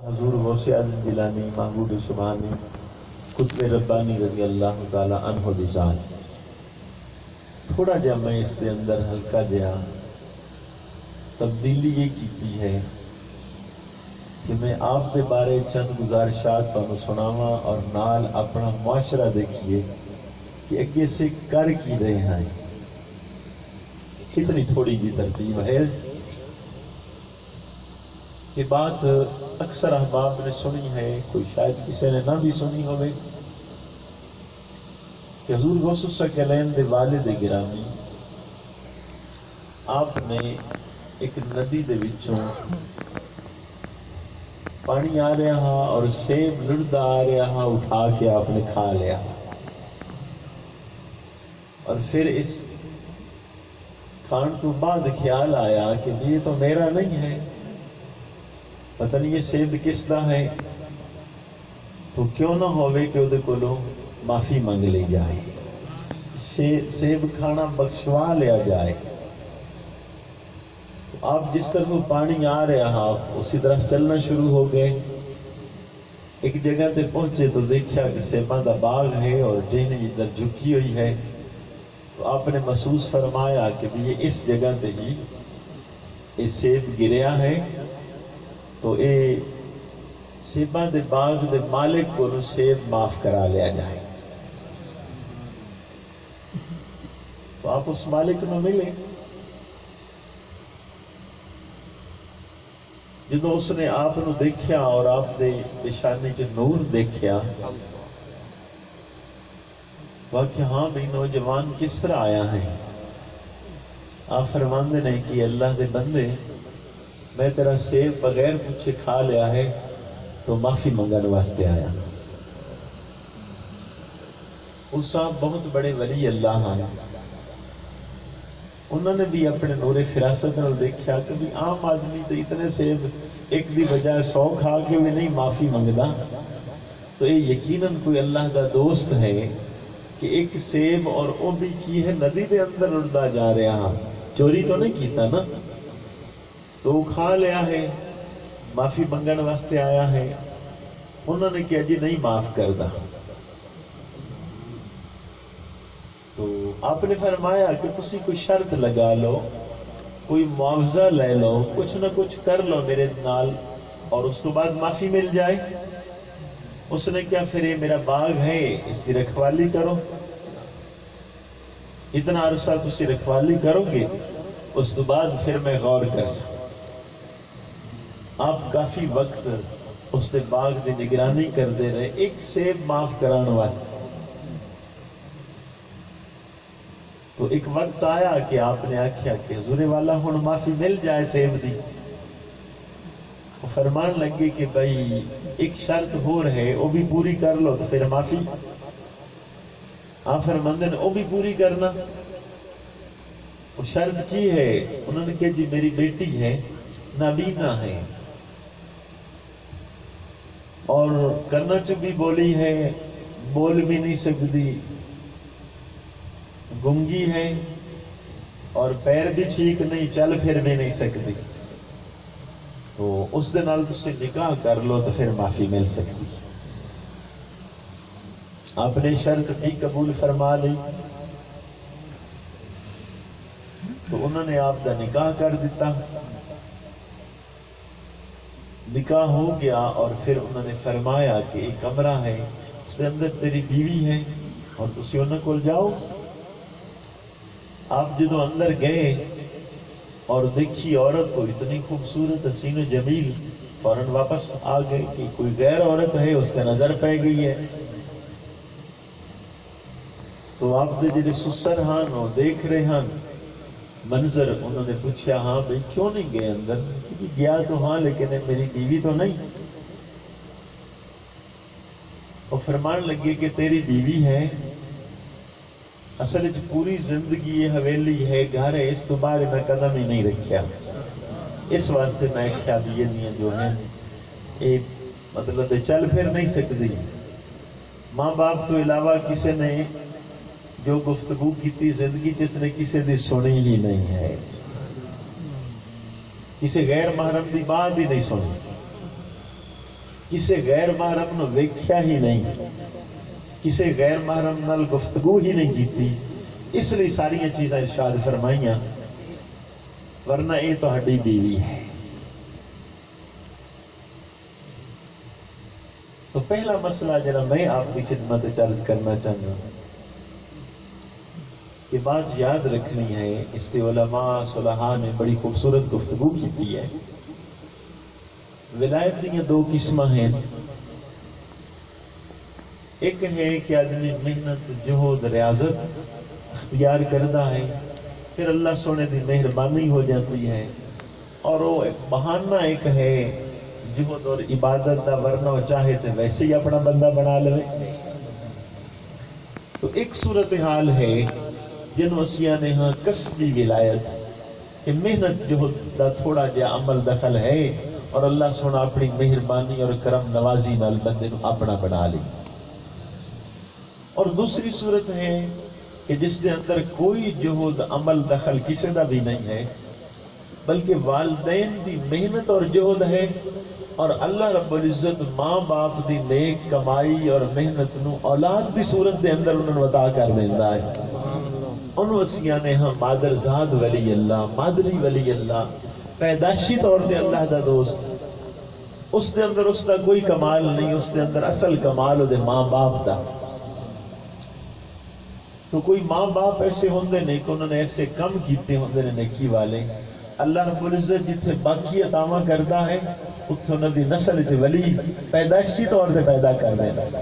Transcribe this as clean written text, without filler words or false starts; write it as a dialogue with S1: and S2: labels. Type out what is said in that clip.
S1: حضور غوث اعظم جیلانی محمود سبحانی قطب ربانی رضی اللہ تعالی عنہ دی ذات تھوڑا جا میں اس دے اندر ہلکا جہا تبدیلی یہ کیتی ہے کہ میں آپ دے بارے چند گزارشات تانوں سناواں اور نال اپنا معاشرہ دیکھیے کہ اگے سے کر کی رہے ہیں. اتنی تھوڑی جی ترتیب ہے کہ بات اکثر احباب نے سنی ہے، کوئی شاید کسی نے نہ بھی سنی ہوئے، کہ حضور غوث الثقلین دے والد گرامی آپ نے ایک ندی دے وچوں پانی آ رہا ہاں اور سیب لڑدا آ رہا ہاں اٹھا کے آپ نے کھا لیا، اور پھر اس کھان تو بعد خیال آیا کہ یہ تو میرا نہیں ہے، پتہ نہیں یہ سیب کس دا ہے، تو کیوں نہ ہوئے کہ وہ کولوں معافی مانگ لی جائے، سیب کھانا بخشوا لیا جائے. تو آپ جس طرف پانی آ رہا آپ اسی طرف چلنا شروع ہو گئے. ایک جگہ تے پہنچے تو دیکھا کہ سیباں دا باغ ہے اور ٹہنی ادھر جھکی ہوئی ہے. تو آپ نے محسوس فرمایا کہ یہ اس جگہ تے ہی یہ سیب گریا ہے، تو اے سیباں دے باغ دے مالک کو سیب معاف کرا لیا جائے. تو آپ اس مالک میں ملے. جدو اس نے آپ نو دیکھیا اور آپ دے پیشانی چ نور دیکھیا تو آخیا ہاں بھی نوجوان کس طرح آیا ہے. آپ فرماندے نے کہ اللہ دے بندے میں تیرا سیب بغیر پوچھے کھا لیا ہے تو معافی منگن واسطے آیا. وہ صاحب بہت بڑے ولی اللہ ہیں، انہوں نے بھی اپنے نور فراست نال دیکھا کہ بھی عام آدمی تو اتنے سیب ایک دی بجائے 100 کھا کے بھی نہیں معافی منگدا، تو یہ یقیناً کوئی اللہ دا دوست ہے کہ ایک سیب اور وہ بھی کی ہے ندی دے اندر اڑتا جا رہا، چوری تو نہیں کیتا نا، تو وہ کھا لیا ہے، معافی منگن واسطے آیا ہے. انہوں نے کہا جی نہیں معاف کردا. تو آپ نے فرمایا کہ تسی کوئی شرط لگا لو، کوئی معاوضہ لے لو، کچھ نہ کچھ کر لو میرے نال اور اس تو بعد معافی مل جائے. اس نے کیا پھر یہ میرا باغ ہے اس کی رکھوالی کرو، اتنا عرصہ تسی رکھوالی کرو گے اس تو بعد پھر میں غور کر سکتا. آپ کافی وقت اس دے باغ دی نگرانی کرتے رہے ایک سیب معاف کرانے واسطے. تو ایک وقت آیا کہ آپ نے آخیا کہ حضور والا ہن معافی مل جائے سیب دی. وہ فرمان لگے کہ بھائی ایک شرط ہو رہے وہ بھی پوری کر لو تو پھر معافی. آپ فرماندے نے وہ بھی پوری کرنا. وہ شرط کی ہے؟ انہوں نے کہا جی میری بیٹی ہے نابینا ہے اور کرنا بھی بولی ہے، بول بھی نہیں سکتی، گنگی ہے اور پیر بھی ٹھیک نہیں، چل پھر بھی نہیں سکتی، تو اس دے نال تسی نکاح کر لو تو پھر معافی مل سکتی. آپ نے شرط بھی قبول فرما لی تو انہوں نے آپ کا نکاح کر دیتا. نکاح ہو گیا اور پھر انہوں نے فرمایا کہ ایک کمرہ ہے اس کے اندر تیری بیوی ہے اور تسی انہوں کو جاؤ. آپ جدو اندر گئے اور دیکھی عورت تو اتنی خوبصورت حسین و جمیل، فوراً واپس آ گئے کہ کوئی غیر عورت ہے اس سے نظر پہ گئی ہے. تو آپ نے جی سسر ہان اور دیکھ رہے ہاں منظر، انہوں نے پوچھا ہاں بھئی کیوں نہیں گئے اندر؟ گیا تو ہاں لیکن میری بیوی تو نہیں. وہ فرمان لگے کہ تیری بیوی ہے، اصل پوری زندگی یہ حویلی ہے گھر ہے، اس تو باہر میں قدم ہی نہیں رکھیا، اس واسطے میں کیا بھی یہ جو ہیں یہ مطلب چل پھر نہیں سکتی. ماں باپ تو علاوہ کسی نے جو گفتگو کی زندگی جس نے کسی دی سنی ہی نہیں ہے، کسی غیر محرم دی بات ہی نہیں سنی. کسی غیر محرم نو ویکھیا ہی نہیں، کسی غیر محرم نال گفتگو ہی نہیں کیتی، اس لیے ساری چیزاں ارشاد فرمائیاں، ورنہ یہ تہاڈی بیوی ہے۔ تو پہلا مسئلہ جڑا میں آپ کی خدمت عرض کرنا چاہتا ہوں کہ بات یاد رکھنی ہے، اس کے علماء صلحاء نے بڑی خوبصورت گفتگو کی ہے۔ ولایت کی دو قسم ہیں، ایک ہے کہ آدمی محنت جہد ریاضت اختیار کرتا ہے، پھر اللہ سونے دی مہربانی ہو جاتی ہے، اور وہ ایک بہانہ ایک ہے جہد اور عبادت دا، ورنہ وہ چاہے تو ویسے ہی اپنا بندہ بنا لے۔ تو ایک صورتحال ہے جنہوں اسیاں نے ہاں کسبی ولایت، کہ محنت جہد دا تھوڑا جا عمل دخل ہے، اور اللہ سونا اپنی مہربانی اور کرم نوازی نال بندے نو اپنا بنا لی۔ اور دوسری صورت ہے کہ جس دے اندر کوئی جہد عمل دخل کسی دا بھی نہیں ہے، بلکہ والدین دی محنت اور جہد ہے، اور اللہ رب العزت ماں باپ دی نیک کمائی اور محنت نو اولاد دی صورت دے اندر انہوں عطا کر دینا ہے۔ ان وسیعہ نے ہاں مادر زاد ولی اللہ، مادری ولی اللہ، پیدائشی طور دے اللہ دا دوست، اس دے اندر اس دا کوئی کمال نہیں، اس دے اندر اصل کمال دے ماں باپ دا۔ تو کوئی ماں باپ ایسے ہوندے نہیں کہ انہوں نے ایسے کم کیتے ہوندے نے نیکی والے، اللہ رب العزت جتھے باقی عطاواں کرتا ہے اتھے انہوں دی نسل تے ولی پیدائشی طور دے پیدا کر دینا۔